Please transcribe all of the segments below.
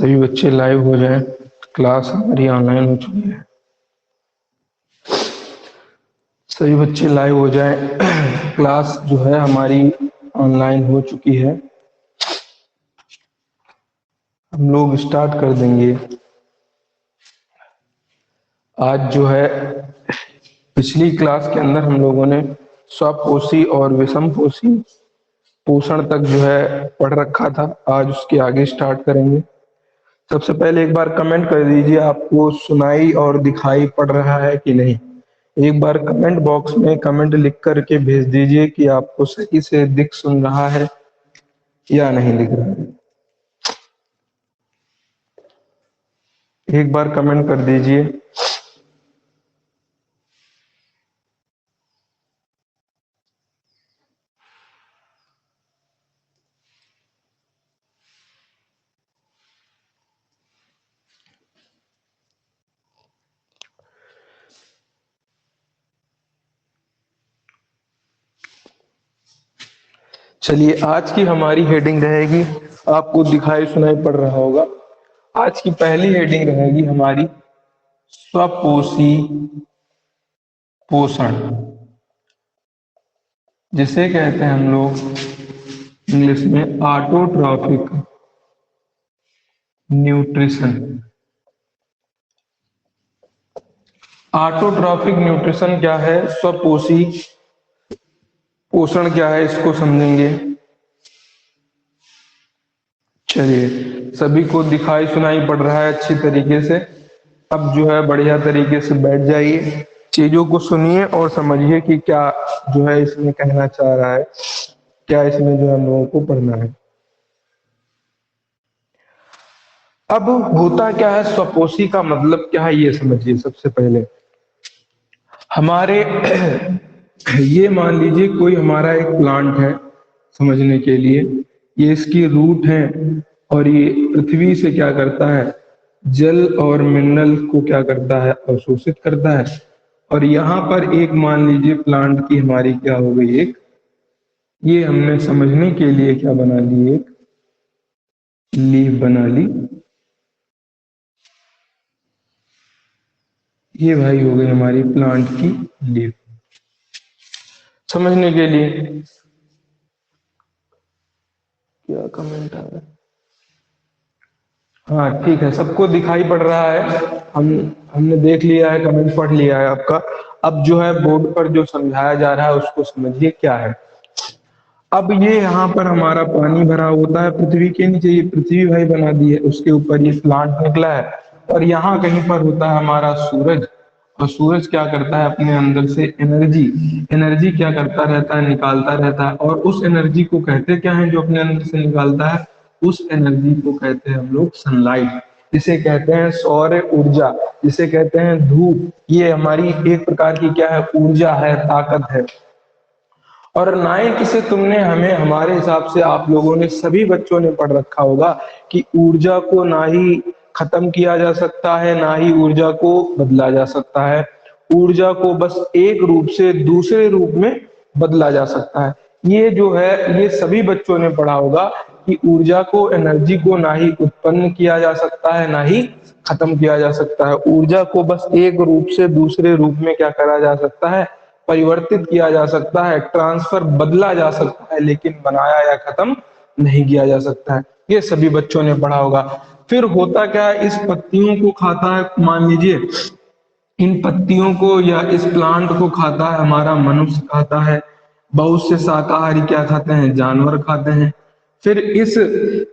सभी बच्चे लाइव हो जाएं। क्लास हमारी ऑनलाइन हो चुकी है। सभी बच्चे लाइव हो जाएं। क्लास जो है हमारी ऑनलाइन हो चुकी है। हम लोग स्टार्ट कर देंगे। आज जो है पिछली क्लास के अंदर हम लोगों ने स्वपोषी और विषमपोषी पोषण तक जो है पढ़ रखा था। आज उसके आगे स्टार्ट करेंगे। सबसे पहले एक बार कमेंट कर दीजिए, आपको सुनाई और दिखाई पड़ रहा है कि नहीं। एक बार कमेंट बॉक्स में कमेंट लिख करके भेज दीजिए कि आपको सही से दिख सुन रहा है या नहीं दिख रहा है। एक बार कमेंट कर दीजिए। चलिए, आज की हमारी हेडिंग रहेगी, आपको दिखाई सुनाई पड़ रहा होगा। आज की पहली हेडिंग रहेगी हमारी स्वपोषी पोषण, जिसे कहते हैं हम लोग इंग्लिश में ऑटोट्रॉफिक न्यूट्रिशन। ऑटोट्रॉफिक न्यूट्रिशन क्या है, स्वपोषी पोषण क्या है, इसको समझेंगे। चलिए, सभी को दिखाई सुनाई पड़ रहा है अच्छी तरीके से। अब जो है बढ़िया तरीके से बैठ जाइए, चीजों को सुनिए और समझिए कि क्या जो है इसमें कहना चाह रहा है, क्या इसमें जो हम लोगों को पढ़ना है। अब होता क्या है, स्वपोषी का मतलब क्या है ये समझिए। सबसे पहले हमारे ये मान लीजिए कोई हमारा एक प्लांट है, समझने के लिए ये इसकी रूट है और ये पृथ्वी से क्या करता है, जल और मिनरल को क्या करता है, अवशोषित करता है। और यहाँ पर एक मान लीजिए प्लांट की हमारी क्या हो गई, एक ये हमने समझने के लिए क्या बना ली, एक लीफ बना ली। ये भाई हो गई हमारी प्लांट की लीफ, समझने के लिए। क्या कमेंट आ रहा है? हाँ ठीक है, सबको दिखाई पड़ रहा है। हमने देख लिया है, कमेंट पढ़ लिया है आपका। अब जो है बोर्ड पर जो समझाया जा रहा है उसको समझिए क्या है। अब ये यहाँ पर हमारा पानी भरा होता है पृथ्वी के नीचे, ये पृथ्वी भाई बना दी है, उसके ऊपर ये प्लांट निकला है। और यहाँ कहीं पर होता है हमारा सूरज, और सूरज क्या करता है, अपने अंदर से एनर्जी एनर्जी क्या करता रहता है, निकालता रहता है। और उस एनर्जी को कहते क्या है, जो अपने अंदर से निकालता है, उस एनर्जी को कहते हैं हम लोग सनलाइट, जिसे कहते हैं सौर ऊर्जा, जिसे कहते हैं धूप। ये हमारी एक प्रकार की क्या है, ऊर्जा है, ताकत है। और नाइन्थ से तुमने हमें, हमारे हिसाब से आप लोगों ने, सभी बच्चों ने पढ़ रखा होगा कि ऊर्जा को ना ही खत्म किया जा सकता है, ना ही ऊर्जा को बदला जा सकता है। ऊर्जा को बस एक रूप से दूसरे रूप में बदला जा सकता है। ये जो है ये सभी बच्चों ने पढ़ा होगा कि ऊर्जा को, एनर्जी को ना ही उत्पन्न किया जा सकता है, ना ही खत्म किया जा सकता है। ऊर्जा को बस एक रूप से दूसरे रूप में क्या करा जा सकता है, परिवर्तित किया जा सकता है, ट्रांसफर बदला जा सकता है, लेकिन बनाया या खत्म नहीं किया जा सकता है। ये सभी बच्चों ने पढ़ा होगा। फिर होता क्या है, इस पत्तियों को खाता है, मान लीजिए इन पत्तियों को या इस प्लांट को खाता है हमारा मनुष्य, खाता है। बहुत से शाकाहारी क्या खाते हैं, जानवर खाते हैं। फिर इस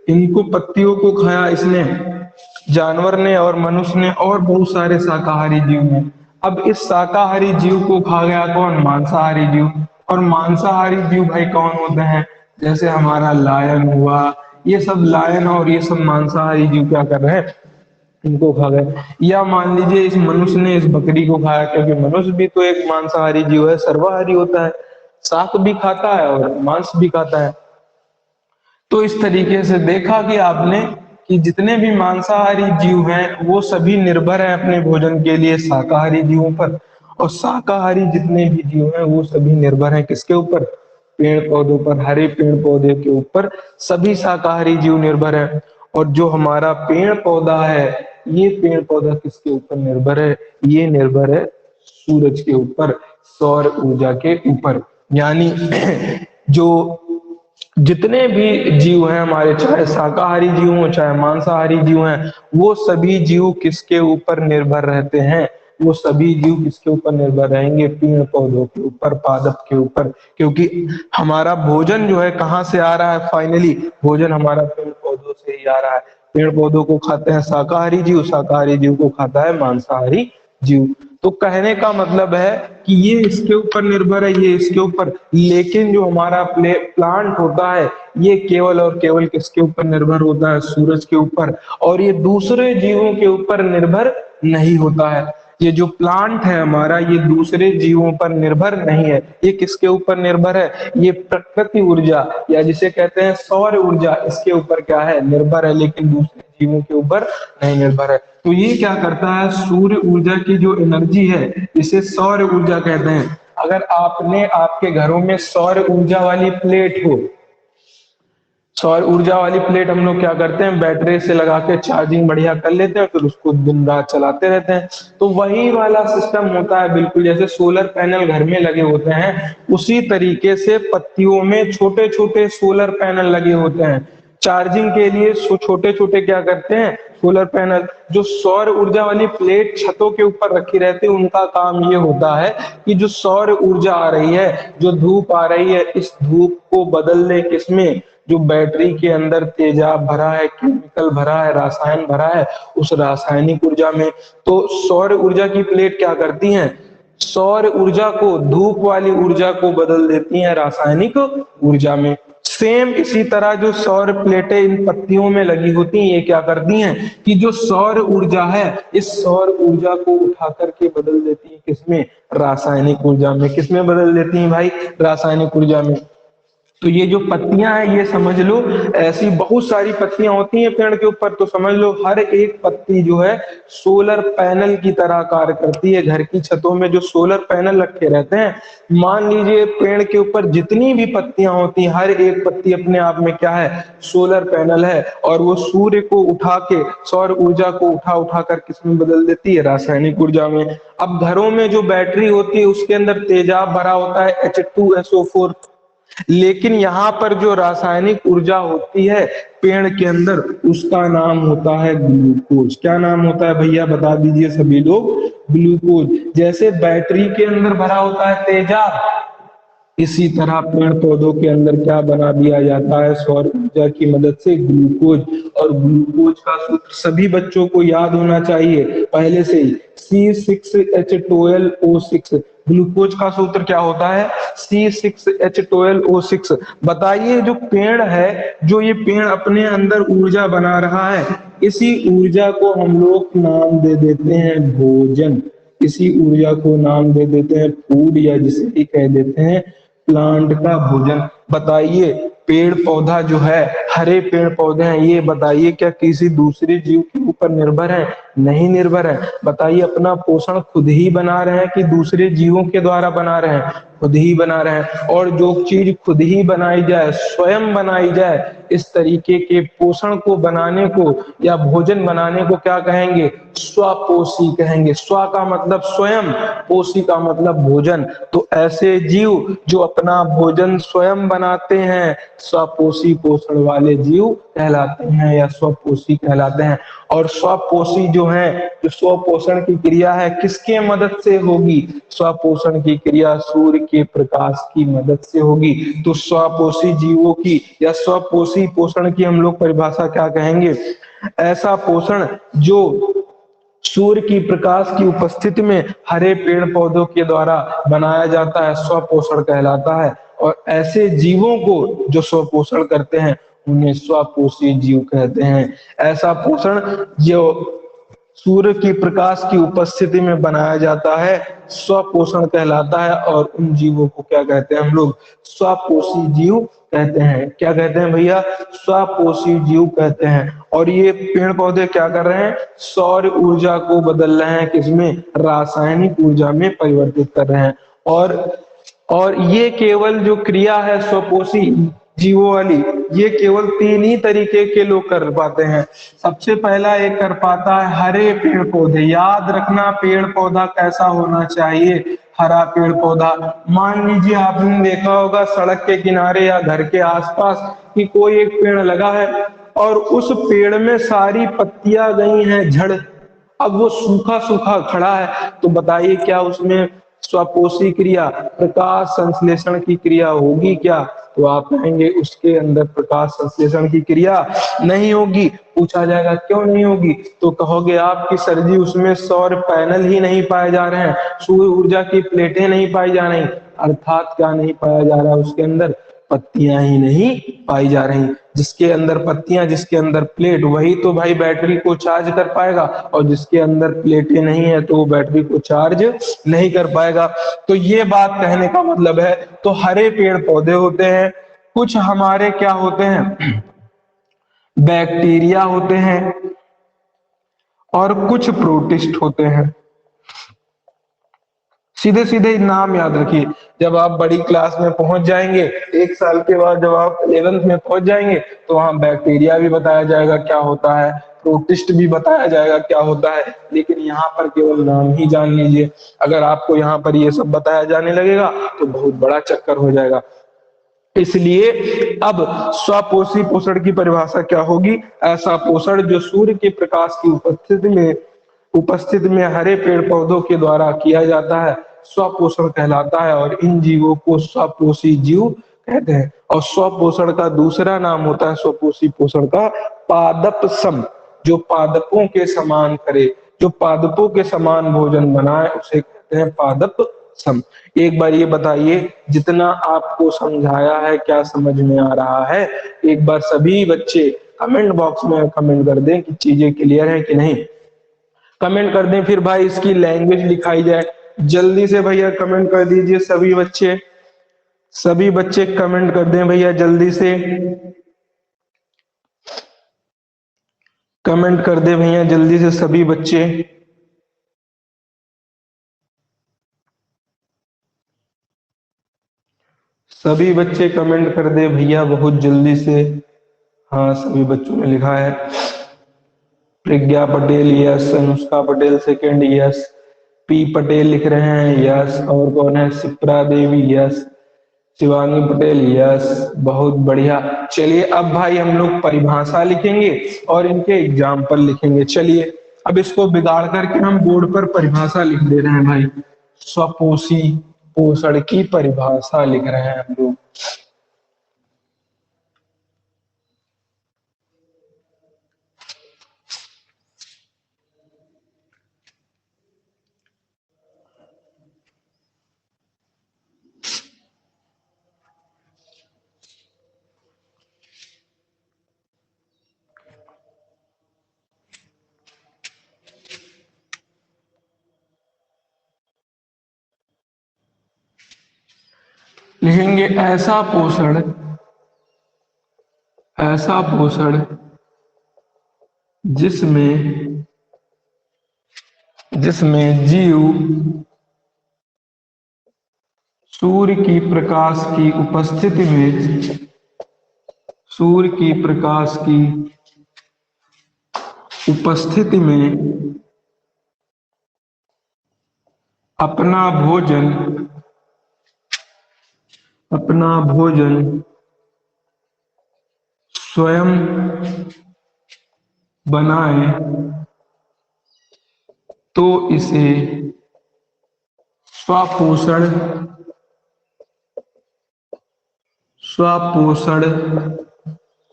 इनको पत्तियों को खाया इसने, जानवर ने और मनुष्य ने, और बहुत सारे शाकाहारी जीव ने। अब इस शाकाहारी जीव को खा गया कौन, मांसाहारी जीव। और मांसाहारी जीव भाई कौन होते हैं, जैसे हमारा लायन हुआ, ये सब लायन और ये सब मांसाहारी जीव क्या कर रहे हैं, इनको खा गए। या मान लीजिए इस मनुष्य ने इस बकरी को खाया, क्योंकि मनुष्य भी तो एक मांसाहारी जीव है, सर्वाहारी होता है, शाक भी खाता है और मांस भी खाता है। तो इस तरीके से देखा कि आपने कि जितने भी मांसाहारी जीव हैं वो सभी निर्भर हैं अपने भोजन के लिए शाकाहारी जीवों पर, और शाकाहारी जितने भी जीव हैं वो सभी निर्भर हैं किसके ऊपर, पेड़ पौधों पर, हरे पेड़ पौधे के ऊपर सभी शाकाहारी जीव निर्भर हैं। और जो हमारा पेड़ पौधा है, ये पेड़ पौधा किसके ऊपर निर्भर है? ये निर्भर है सूरज के ऊपर, सौर ऊर्जा के ऊपर। यानी जो जितने भी जीव हैं हमारे, चाहे शाकाहारी जीव हो चाहे मांसाहारी जीव हैं, वो सभी जीव किसके ऊपर निर्भर रहते हैं? वो सभी जीव किसके ऊपर निर्भर रहेंगे? पेड़ पौधों के ऊपर, पादप के ऊपर। क्योंकि हमारा भोजन जो है कहाँ से आ रहा है? फाइनली भोजन हमारा पेड़ पौधों से ही आ रहा है। पेड़ पौधों को खाते हैं शाकाहारी जीव, शाकाहारी जीव को खाता है मांसाहारी जीव। तो कहने का मतलब है कि ये इसके ऊपर निर्भर है, ये इसके ऊपर, लेकिन जो हमारा प्लांट होता है ये केवल और केवल किसके ऊपर निर्भर होता है? सूरज के ऊपर। और ये दूसरे जीवों के ऊपर निर्भर नहीं होता है। ये जो प्लांट है हमारा, ये दूसरे जीवों पर निर्भर नहीं है। ये किसके ऊपर निर्भर है? ये प्रकृति ऊर्जा या जिसे कहते हैं सौर ऊर्जा, इसके ऊपर क्या है? निर्भर है, लेकिन दूसरे जीवों के ऊपर नहीं निर्भर है। तो ये क्या करता है? सूर्य ऊर्जा की जो एनर्जी है इसे सौर ऊर्जा कहते हैं। अगर आपने आपके घरों में सौर ऊर्जा वाली प्लेट हो, सौर ऊर्जा वाली प्लेट हम लोग क्या करते हैं? बैटरी से लगा के चार्जिंग बढ़िया कर लेते हैं, फिर उसको दिन रात चलाते रहते हैं। तो वही वाला सिस्टम होता है, बिल्कुल जैसे सोलर पैनल घर में लगे होते हैं, उसी तरीके से पत्तियों में छोटे छोटे सोलर पैनल लगे होते हैं चार्जिंग के लिए। छोटे छोटे क्या करते हैं? Solar panel. जो सौर ऊर्जा वाली प्लेट छतों के ऊपर रखी रहती है, उनका काम ये होता है कि जो सौर ऊर्जा आ रही है, जो धूप आ रही है, इस धूप को बदल दे किसमें? जो बैटरी के अंदर तेजाब भरा है, केमिकल भरा है, रसायन भरा है, उस रासायनिक ऊर्जा में। तो सौर ऊर्जा की प्लेट क्या करती हैं? सौर ऊर्जा को, धूप वाली ऊर्जा को बदल देती हैं रासायनिक ऊर्जा में। सेम इसी तरह जो सौर प्लेटें इन पत्तियों में लगी होती हैं, ये क्या करती हैं कि जो सौर ऊर्जा है, इस सौर ऊर्जा को उठा करके बदल देती है किसमें? रासायनिक ऊर्जा में। किसमें बदल देती हैं भाई? रासायनिक ऊर्जा में। तो ये जो पत्तियां हैं, ये समझ लो ऐसी बहुत सारी पत्तियां होती हैं पेड़ के ऊपर, तो समझ लो हर एक पत्ती जो है सोलर पैनल की तरह कार्य करती है। घर की छतों में जो सोलर पैनल रखे रहते हैं, मान लीजिए पेड़ के ऊपर जितनी भी पत्तियां होती हैं, हर एक पत्ती अपने आप में क्या है? सोलर पैनल है। और वो सूर्य को उठा के, सौर ऊर्जा को उठा उठा कर किसमें बदल देती है? रासायनिक ऊर्जा में। अब घरों में जो बैटरी होती है उसके अंदर तेजाब भरा होता है, H2SO4, लेकिन यहाँ पर जो रासायनिक ऊर्जा होती है पेड़ के अंदर, उसका नाम होता है ग्लूकोज। क्या नाम होता है भैया? बता दीजिए सभी लोग। ग्लूकोज। जैसे बैटरी के अंदर भरा होता है तेजाब, इसी तरह पेड़ पौधों के अंदर क्या बना दिया जाता है? सौर ऊर्जा की मदद से ग्लूकोज। और ग्लूकोज का सूत्र सभी बच्चों को याद होना चाहिए पहले से ही, C6H12O6। ग्लूकोज का सूत्र क्या होता है? C6H12O6। बताइए जो पेड़ है, जो ये पेड़ अपने अंदर ऊर्जा बना रहा है, इसी ऊर्जा को हम लोग नाम दे देते हैं भोजन। इसी ऊर्जा को नाम दे देते हैं फूड, या जिसे भी कह देते हैं प्लांट का भोजन। बताइए पेड़ पौधा जो है, हरे पेड़ पौधे हैं, ये बताइए क्या किसी दूसरे जीव के ऊपर निर्भर है? नहीं निर्भर है। बताइए अपना पोषण खुद ही बना रहे हैं कि दूसरे जीवों के द्वारा बना रहे हैं? खुद ही बना रहे हैं। और जो चीज खुद ही बनाई जाए, स्वयं बनाई जाए, इस तरीके के पोषण को बनाने को या भोजन बनाने को क्या कहेंगे? स्वपोषी कहेंगे। स्व का मतलब स्वयं, पोषी का मतलब भोजन। तो ऐसे जीव जो अपना भोजन स्वयं बनाते हैं, स्वपोषी पोषण वाले जीव कहलाते हैं या स्वपोषी कहलाते हैं। और स्वपोषी जो है, जो स्वपोषण की क्रिया है, किसके मदद से होगी? स्वपोषण की क्रिया सूर्य के प्रकाश की मदद से होगी। तो स्वपोषी जीवों की या स्वपोषी पोषण की हम लोग परिभाषा क्या कहेंगे? ऐसा पोषण जो सूर्य की प्रकाश की उपस्थिति में हरे पेड़ पौधों के द्वारा बनाया जाता है, स्वपोषण कहलाता है। और ऐसे जीवों को जो स्वपोषण करते हैं, उन्हें स्वपोषी जीव कहते हैं। ऐसा पोषण जो सूर्य की प्रकाश की उपस्थिति में बनाया जाता है, स्वपोषण कहलाता है। और उन जीवों को क्या कहते हैं हम लोग? स्वपोषी जीव कहते हैं। क्या कहते हैं भैया? स्वपोषी जीव कहते हैं। और ये पेड़ पौधे क्या कर रहे हैं? सौर ऊर्जा को बदल रहे हैं किसमें? रासायनिक ऊर्जा में परिवर्तित कर रहे हैं। और ये केवल जो क्रिया है स्वपोषी, जीवों वाली, ये केवल 3 ही तरीके के लोग कर पाते हैं। सबसे पहला एक कर पाता है हरे पेड़ पौधे। याद रखना पेड़ पौधा कैसा होना चाहिए, हरा पेड़ पौधा। मान लीजिए आपने देखा होगा सड़क के किनारे या घर के आसपास कि कोई एक पेड़ लगा है और उस पेड़ में सारी पत्तियां गई हैं झड़, अब वो सूखा सूखा खड़ा है, तो बताइए क्या उसमें स्वपोषी क्रिया, प्रकाश संश्लेषण की क्रिया होगी क्या? तो आप कहेंगे उसके अंदर प्रकाश संश्लेषण की क्रिया नहीं होगी। पूछा जाएगा क्यों नहीं होगी, तो कहोगे आप कि सर जी उसमें सौर पैनल ही नहीं पाए जा रहे हैं, सूर्य ऊर्जा की प्लेटें नहीं पाई जा रही। अर्थात क्या नहीं पाया जा रहा उसके अंदर, पत्तियां ही नहीं पाई जा रही। जिसके अंदर पत्तियां, जिसके अंदर प्लेट, वही तो भाई बैटरी को चार्ज कर पाएगा, और जिसके अंदर प्लेटें नहीं है तो वो बैटरी को चार्ज नहीं कर पाएगा। तो ये बात कहने का मतलब है, तो हरे पेड़ पौधे होते हैं, कुछ हमारे क्या होते हैं, बैक्टीरिया होते हैं, और कुछ प्रोटिस्ट होते हैं। सीधे सीधे नाम याद रखिए। जब आप बड़ी क्लास में पहुंच जाएंगे, 1 साल के बाद जब आप 11th में पहुंच जाएंगे, तो वहां बैक्टीरिया भी बताया जाएगा क्या होता है, प्रोटिस्ट भी बताया जाएगा क्या होता है, लेकिन यहाँ पर केवल नाम ही जान लीजिए। अगर आपको यहाँ पर ये सब बताया जाने लगेगा तो बहुत बड़ा चक्कर हो जाएगा। इसलिए अब स्वपोषी पोषण की परिभाषा क्या होगी, ऐसा पोषण जो सूर्य के प्रकाश की उपस्थिति में हरे पेड़ पौधों के द्वारा किया जाता है, स्वपोषण कहलाता है। और इन जीवों को स्वपोषी जीव कहते हैं। और स्वपोषण का दूसरा नाम होता है, स्वपोषी पोषण का पादप सम, जो पादपों के समान करे, जो पादपों के समान भोजन बनाए, उसे कहते हैं पादप सम। एक बार ये बताइए, जितना आपको समझाया है क्या समझ में आ रहा है? एक बार सभी बच्चे कमेंट बॉक्स में कमेंट कर दें कि चीजें क्लियर है कि नहीं। कमेंट कर दें, फिर भाई इसकी लैंग्वेज लिखाई जाए। जल्दी से भैया कमेंट कर दीजिए सभी बच्चे, सभी बच्चे कमेंट कर दें भैया जल्दी से, कमेंट कर दे भैया जल्दी से सभी बच्चे। सभी बच्चे कमेंट कर दे भैया बहुत जल्दी से। हाँ सभी बच्चों ने लिखा है। Pragya Patel yes, Anushka Patel second yes, P Patel लिख रहे हैं यस, और कौन है, शिप्रा देवी यस, शिवानी पटेल यस, बहुत बढ़िया। चलिए अब भाई हम लोग परिभाषा लिखेंगे और इनके एग्जाम्पल लिखेंगे। चलिए अब इसको बिगाड़ करके हम बोर्ड पर परिभाषा लिख दे रहे हैं भाई। स्वपोषी पोषण की परिभाषा लिख रहे हैं हम लोग। लिखेंगे ऐसा पोषण जिसमें जिसमें जीव सूर्य की प्रकाश की उपस्थिति में, सूर्य की प्रकाश की उपस्थिति में अपना भोजन स्वयं बनाए, तो इसे स्वपोषण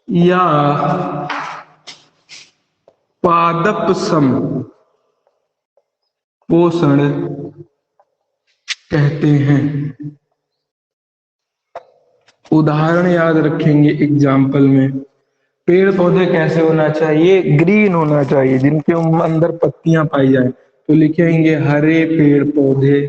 या पादप सम पोषण कहते हैं। उदाहरण याद रखेंगे एग्जाम्पल में। पेड़ पौधे कैसे होना चाहिए, ग्रीन होना चाहिए, जिनके अंदर पत्तियां पाई जाए, तो लिखेंगे हरे पेड़ पौधे।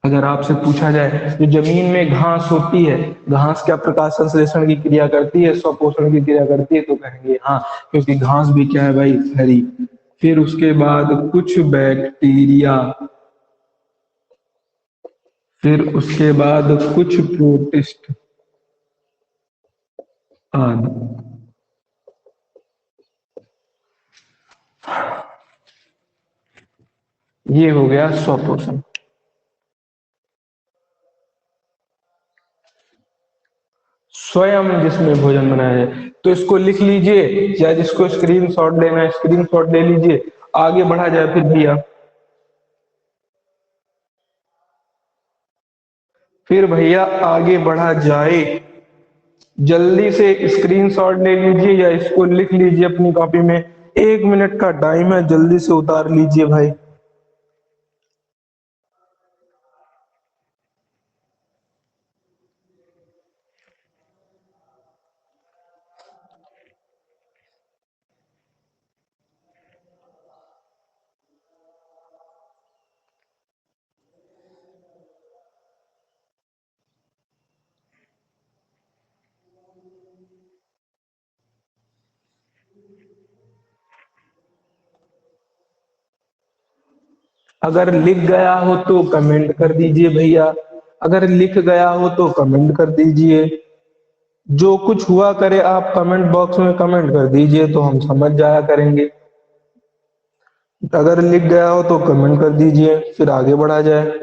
अगर आपसे पूछा जाए जो जमीन में घास होती है, घास क्या प्रकाश संश्लेषण की क्रिया करती है, स्वपोषण की क्रिया करती है, तो कहेंगे हाँ, क्योंकि घास भी क्या है भाई, हरी। फिर उसके बाद कुछ बैक्टीरिया, फिर उसके बाद कुछ प्रोटिस्ट आदि। ये हो गया स्वपोषण। स्वयं जिसमें भोजन बनाया जाए, तो इसको लिख लीजिए, या जिसको स्क्रीनशॉट लेना है स्क्रीनशॉट ले लीजिए। आगे बढ़ा जाए फिर भैया। फिर भैया आगे बढ़ा जाए, जल्दी से स्क्रीनशॉट ले लीजिए या इसको लिख लीजिए अपनी कॉपी में। 1 मिनट का टाइम है, जल्दी से उतार लीजिए भाई। अगर लिख गया हो तो कमेंट कर दीजिए भैया। अगर लिख गया हो तो कमेंट कर दीजिए। जो कुछ हुआ करे आप कमेंट बॉक्स में कमेंट कर दीजिए, तो हम समझ जाया करेंगे। अगर लिख गया हो तो कमेंट कर दीजिए, फिर आगे बढ़ा जाए।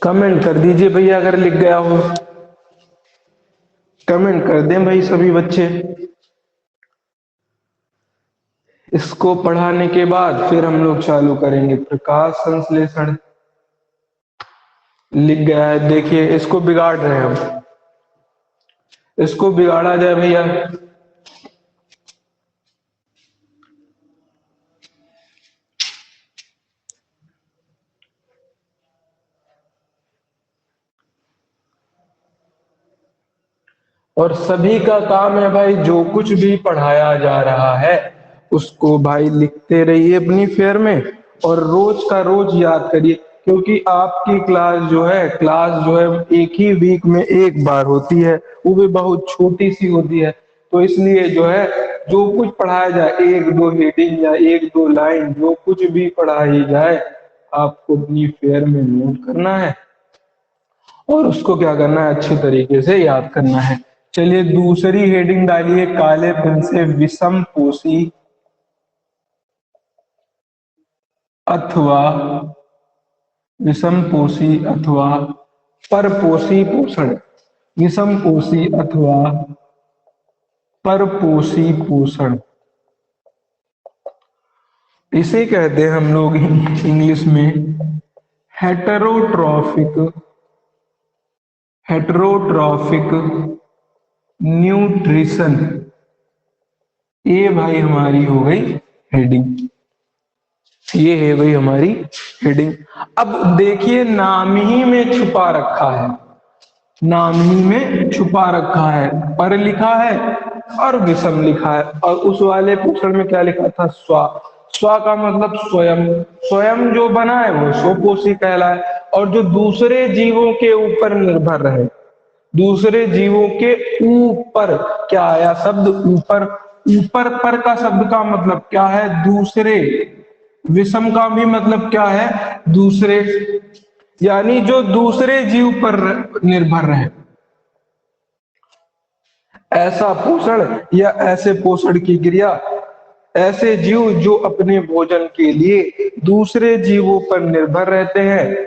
कमेंट कर दीजिए भैया अगर लिख गया हो। कमेंट कर दें भाई सभी बच्चे। इसको पढ़ाने के बाद फिर हम लोग चालू करेंगे प्रकाश संश्लेषण। लिख गया है, देखिए इसको बिगाड़ रहे हैं हम। इसको बिगाड़ा जाए भैया। और सभी का काम है भाई, जो कुछ भी पढ़ाया जा रहा है उसको भाई लिखते रहिए अपनी फेयर में, और रोज का रोज याद करिए। क्योंकि आपकी क्लास जो है एक ही वीक में एक बार होती है, वो भी बहुत छोटी सी होती है। तो इसलिए जो है जो कुछ पढ़ाया जाए, एक दो हेडिंग या एक दो लाइन, जो कुछ भी पढ़ाई जाए आपको अपनी फेयर में नोट करना है, और उसको क्या करना है, अच्छे तरीके से याद करना है। चलिए दूसरी हेडिंग डालिए, काले पेन से विषम पोषी अथवा विषम पोषी अथवा परपोषी पोषण। विषम पोषी अथवा परपोषी पोषण, इसे कहते हैं हम लोग इंग्लिश में हेटेरोट्रॉफिक हेटेरोट्रॉफिक न्यूट्रिशन। ये भाई हमारी हो गई हेडिंग। ये है भाई हमारी हेडिंग। अब देखिए नाम ही में छुपा रखा है, नाम ही में छुपा रखा है, पर लिखा है और विषम लिखा है। और उस वाले पोषण में क्या लिखा था, स्वा। स्वा का मतलब स्वयं। स्वयं जो बना है वो स्वपोषी कहलाए। और जो दूसरे जीवों के ऊपर निर्भर रहे, दूसरे जीवों के ऊपर, क्या आया शब्द ऊपर। ऊपर पर का शब्द का मतलब क्या है, दूसरे। विषम का भी मतलब क्या है, दूसरे। यानी जो दूसरे जीव पर निर्भर रहे, ऐसा पोषण या ऐसे पोषण की क्रिया, ऐसे जीव जो अपने भोजन के लिए दूसरे जीवों पर निर्भर रहते हैं,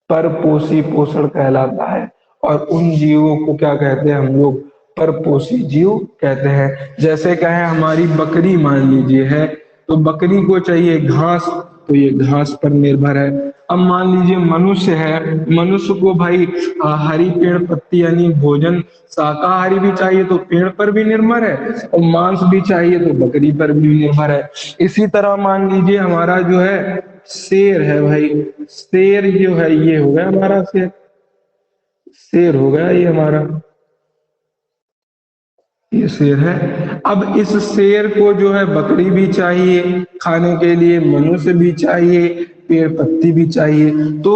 परपोषी पोषण कहलाता है। और उन जीवों को क्या कहते हैं हम लोग, परपोषी जीव कहते हैं। जैसे कहें हमारी बकरी मान लीजिए है, तो बकरी को चाहिए घास, तो ये घास पर निर्भर है। अब मान लीजिए मनुष्य है, मनुष्य को भाई हरी पेड़ पत्ती यानी भोजन शाकाहारी भी चाहिए, तो पेड़ पर भी निर्भर है, और मांस भी चाहिए तो बकरी पर भी निर्भर है। इसी तरह मान लीजिए हमारा जो है शेर है भाई। शेर जो है ये हो गया हमारा शेर। शेर हो गया ये हमारा, ये शेर है। अब इस शेर को जो है बकरी भी चाहिए खाने के लिए, मनुष्य भी चाहिए, पेड़ पत्ती भी चाहिए। तो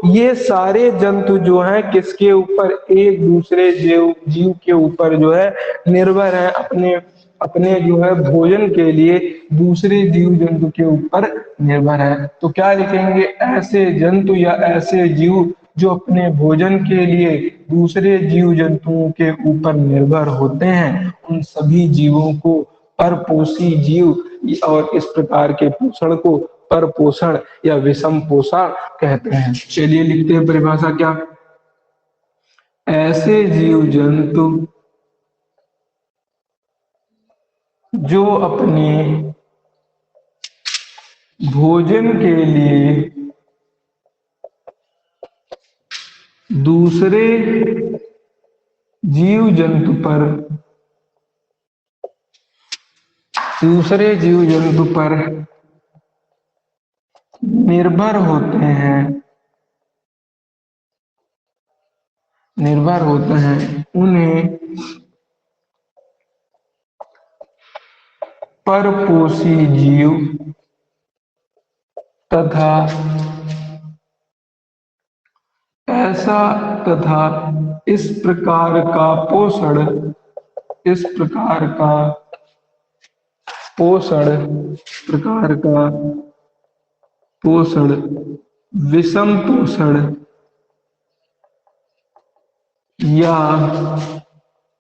ये सारे जंतु जो हैं किसके ऊपर, एक दूसरे जीव जीव के ऊपर जो है निर्भर है, अपने अपने जो है भोजन के लिए दूसरे जीव जंतु के ऊपर निर्भर है। तो क्या लिखेंगे, ऐसे जंतु या ऐसे जीव जो अपने भोजन के लिए दूसरे जीव जंतुओं के ऊपर निर्भर होते हैं, उन सभी जीवों को परपोषी जीव और इस प्रकार के पोषण को परपोषण या विषम पोषण कहते हैं। चलिए लिखते हैं परिभाषा क्या, ऐसे जीव जंतु जो अपने भोजन के लिए दूसरे जीव जंतु पर निर्भर होते हैं, उन्हें परपोषी जीव तथा ऐसा तथा इस प्रकार का पोषण विषम पोषण या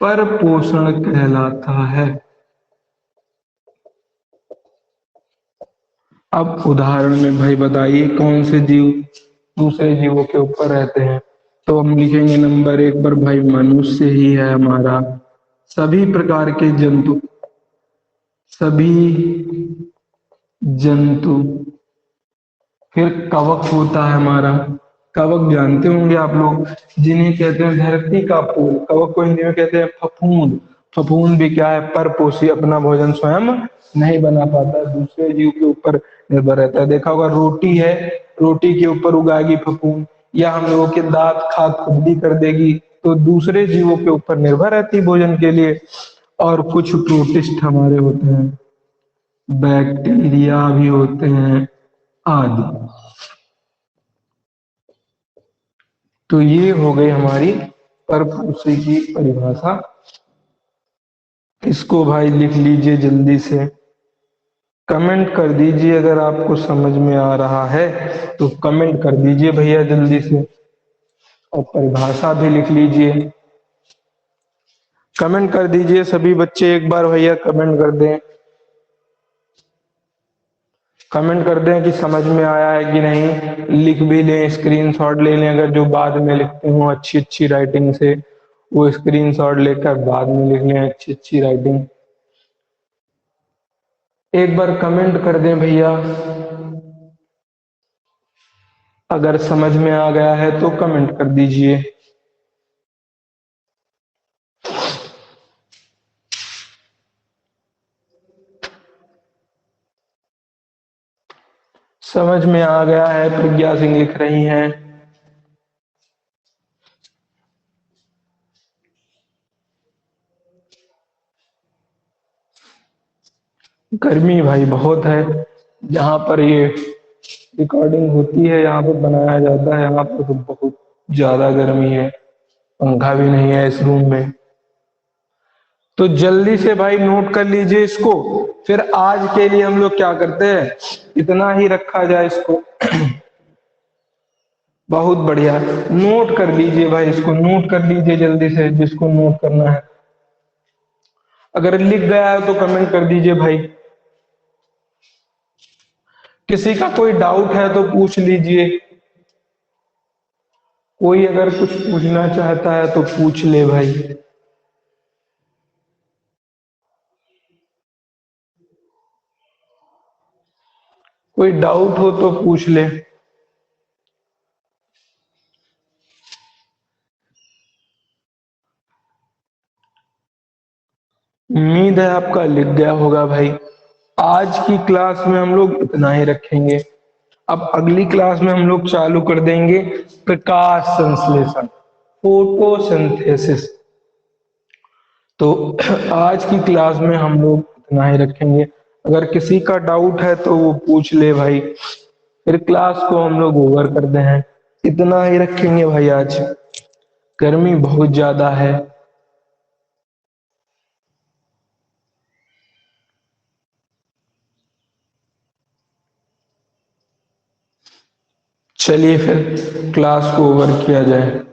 परपोषण कहलाता है। अब उदाहरण में भाई बताइए कौन से जीव दूसरे जीवों के ऊपर रहते हैं। तो हम लिखेंगे नंबर 1 पर भाई मनुष्य ही है हमारा, सभी प्रकार के जंतु, फिर कवक होता है हमारा, कवक जानते होंगे आप लोग, जिन्हें कहते हैं धरती का फूल, कवक को हिंदी में कहते हैं फफूंद। फफूंद भी क्या है, परपोषी, अपना भोजन स्वयं नहीं बना पाता, दूसरे जीव के ऊपर निर्भर रहता है। देखा होगा रोटी है, रोटी के ऊपर उगाएगी फफूंद, या हम लोगों के दांत खाद खुद भी कर देगी, तो दूसरे जीवों के ऊपर निर्भर रहती है भोजन के लिए। और कुछ प्रोटिस्ट हमारे होते हैं, बैक्टीरिया भी होते हैं आदि। तो ये हो गई हमारी परपोषी की परिभाषा। इसको भाई लिख लीजिए जल्दी से, कमेंट कर दीजिए अगर आपको समझ में आ रहा है तो कमेंट कर दीजिए भैया जल्दी से, और परिभाषा भी लिख लीजिए। कमेंट कर दीजिए सभी बच्चे, एक बार भैया कमेंट कर दें, कमेंट कर दें कि समझ में आया है कि नहीं। लिख भी लें, स्क्रीनशॉट ले लें, अगर जो बाद में लिखते हो अच्छी अच्छी राइटिंग से, वो स्क्रीनशॉट लेकर बाद में लिख लें अच्छी अच्छी राइटिंग। एक बार कमेंट कर दें भैया, अगर समझ में आ गया है तो कमेंट कर दीजिए। समझ में आ गया है, प्रज्ञा सिंह लिख रही हैं। गर्मी भाई बहुत है, जहाँ पर ये रिकॉर्डिंग होती है, यहाँ पर बनाया जाता है, यहाँ पर तो बहुत ज्यादा गर्मी है, पंखा भी नहीं है इस रूम में। तो जल्दी से भाई नोट कर लीजिए इसको, फिर आज के लिए हम लोग क्या करते हैं, इतना ही रखा जाए इसको। बहुत बढ़िया, नोट कर लीजिए भाई, इसको नोट कर लीजिए जल्दी से जिसको नोट करना है। अगर लिख गया है तो कमेंट कर दीजिए भाई। किसी का कोई डाउट है तो पूछ लीजिए, कोई अगर कुछ पूछना चाहता है तो पूछ ले भाई। कोई डाउट हो तो पूछ ले। उम्मीद है आपका लिख गया होगा भाई। आज की क्लास में हम लोग इतना ही रखेंगे। अब अगली क्लास में हम लोग चालू कर देंगे प्रकाश संश्लेषण, फोटोसिंथेसिस। तो आज की क्लास में हम लोग इतना ही रखेंगे। अगर किसी का डाउट है तो वो पूछ ले भाई, फिर क्लास को हम लोग ओवर करते हैं। इतना ही रखेंगे भाई, आज गर्मी बहुत ज्यादा है। चलिए फिर क्लास को ओवर किया जाए।